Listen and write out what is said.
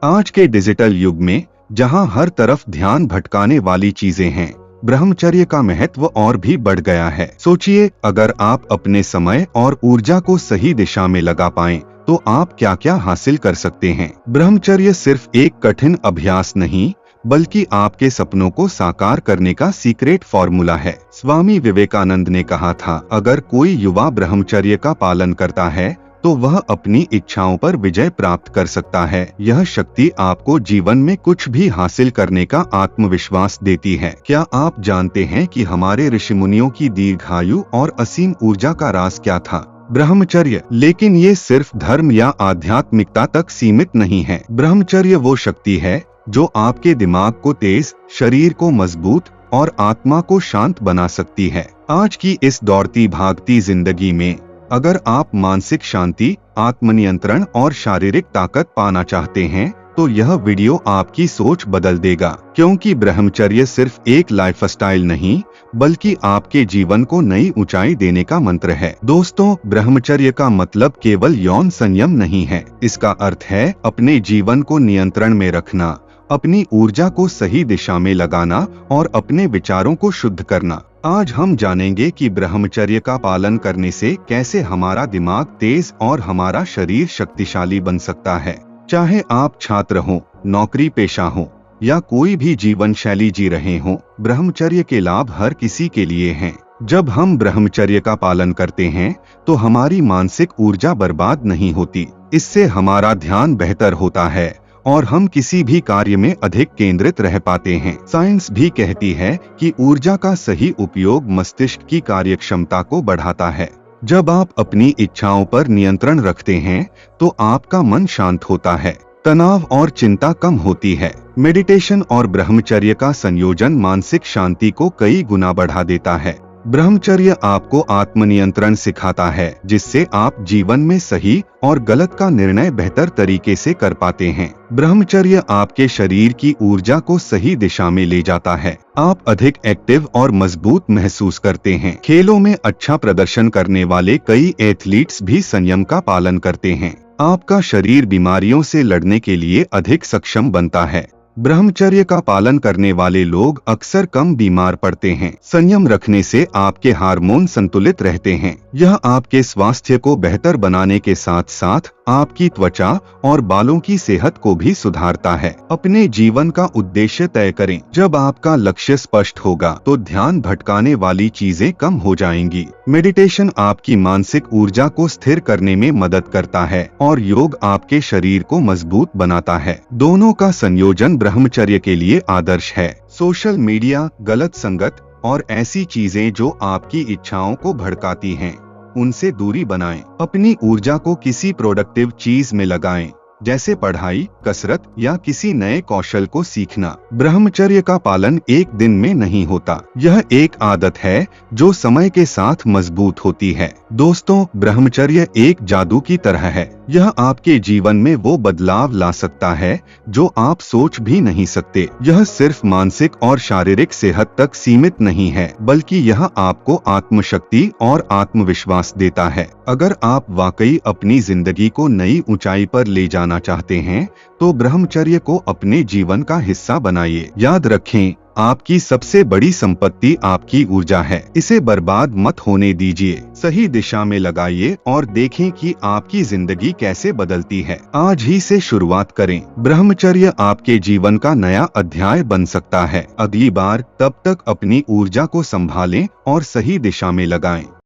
आज के डिजिटल युग में जहां हर तरफ ध्यान भटकाने वाली चीजें हैं, ब्रह्मचर्य का महत्व और भी बढ़ गया है। सोचिए, अगर आप अपने समय और ऊर्जा को सही दिशा में लगा पाएं, तो आप क्या क्या हासिल कर सकते हैं। ब्रह्मचर्य सिर्फ एक कठिन अभ्यास नहीं, बल्कि आपके सपनों को साकार करने का सीक्रेट फॉर्मूला है। स्वामी विवेकानंद ने कहा था, अगर कोई युवा ब्रह्मचर्य का पालन करता है तो वह अपनी इच्छाओं पर विजय प्राप्त कर सकता है। यह शक्ति आपको जीवन में कुछ भी हासिल करने का आत्मविश्वास देती है। क्या आप जानते हैं कि हमारे ऋषि मुनियों की दीर्घायु और असीम ऊर्जा का राज क्या था? ब्रह्मचर्य। लेकिन ये सिर्फ धर्म या आध्यात्मिकता तक सीमित नहीं है। ब्रह्मचर्य वो शक्ति है जो आपके दिमाग को तेज, शरीर को मजबूत और आत्मा को शांत बना सकती है। आज की इस दौड़ती भागती जिंदगी में अगर आप मानसिक शांति, आत्मनियंत्रण और शारीरिक ताकत पाना चाहते हैं, तो यह वीडियो आपकी सोच बदल देगा। क्योंकि ब्रह्मचर्य सिर्फ एक लाइफस्टाइल नहीं, बल्कि आपके जीवन को नई ऊंचाई देने का मंत्र है। दोस्तों, ब्रह्मचर्य का मतलब केवल यौन संयम नहीं है। इसका अर्थ है अपने जीवन को नियंत्रण में रखना, अपनी ऊर्जा को सही दिशा में लगाना और अपने विचारों को शुद्ध करना। आज हम जानेंगे कि ब्रह्मचर्य का पालन करने से कैसे हमारा दिमाग तेज और हमारा शरीर शक्तिशाली बन सकता है। चाहे आप छात्र हो, नौकरी पेशा हो या कोई भी जीवन शैली जी रहे हो, ब्रह्मचर्य के लाभ हर किसी के लिए हैं। जब हम ब्रह्मचर्य का पालन करते हैं, तो हमारी मानसिक ऊर्जा बर्बाद नहीं होती। इससे हमारा ध्यान बेहतर होता है और हम किसी भी कार्य में अधिक केंद्रित रह पाते हैं। साइंस भी कहती है कि ऊर्जा का सही उपयोग मस्तिष्क की कार्यक्षमता को बढ़ाता है। जब आप अपनी इच्छाओं पर नियंत्रण रखते हैं, तो आपका मन शांत होता है, तनाव और चिंता कम होती है। मेडिटेशन और ब्रह्मचर्य का संयोजन मानसिक शांति को कई गुना बढ़ा देता है। ब्रह्मचर्य आपको आत्मनियंत्रण सिखाता है, जिससे आप जीवन में सही और गलत का निर्णय बेहतर तरीके से कर पाते हैं। ब्रह्मचर्य आपके शरीर की ऊर्जा को सही दिशा में ले जाता है। आप अधिक एक्टिव और मजबूत महसूस करते हैं। खेलों में अच्छा प्रदर्शन करने वाले कई एथलीट्स भी संयम का पालन करते हैं। आपका शरीर बीमारियों से लड़ने के लिए अधिक सक्षम बनता है। ब्रह्मचर्य का पालन करने वाले लोग अक्सर कम बीमार पड़ते हैं। संयम रखने से आपके हार्मोन संतुलित रहते हैं। यह आपके स्वास्थ्य को बेहतर बनाने के साथ साथ आपकी त्वचा और बालों की सेहत को भी सुधारता है। अपने जीवन का उद्देश्य तय करें। जब आपका लक्ष्य स्पष्ट होगा, तो ध्यान भटकाने वाली चीजें कम हो जाएंगी। मेडिटेशन आपकी मानसिक ऊर्जा को स्थिर करने में मदद करता है और योग आपके शरीर को मजबूत बनाता है। दोनों का संयोजन ब्रह्मचर्य के लिए आदर्श है। सोशल मीडिया, गलत संगत और ऐसी चीजें जो आपकी इच्छाओं को भड़काती हैं, उनसे दूरी बनाएं। अपनी ऊर्जा को किसी प्रोडक्टिव चीज में लगाएं, जैसे पढ़ाई, कसरत या किसी नए कौशल को सीखना। ब्रह्मचर्य का पालन एक दिन में नहीं होता। यह एक आदत है जो समय के साथ मजबूत होती है। दोस्तों, ब्रह्मचर्य एक जादू की तरह है। यह आपके जीवन में वो बदलाव ला सकता है जो आप सोच भी नहीं सकते। यह सिर्फ मानसिक और शारीरिक सेहत तक सीमित नहीं है, बल्कि यह आपको आत्मशक्ति और आत्मविश्वास देता है। अगर आप वाकई अपनी जिंदगी को नई ऊंचाई पर ले जाना चाहते हैं, तो ब्रह्मचर्य को अपने जीवन का हिस्सा बनाइए। याद रखें, आपकी सबसे बड़ी संपत्ति आपकी ऊर्जा है। इसे बर्बाद मत होने दीजिए। सही दिशा में लगाइए और देखें कि आपकी जिंदगी कैसे बदलती है। आज ही से शुरुआत करें। ब्रह्मचर्य आपके जीवन का नया अध्याय बन सकता है। अगली बार, तब तक अपनी ऊर्जा को संभालें और सही दिशा में लगाएं।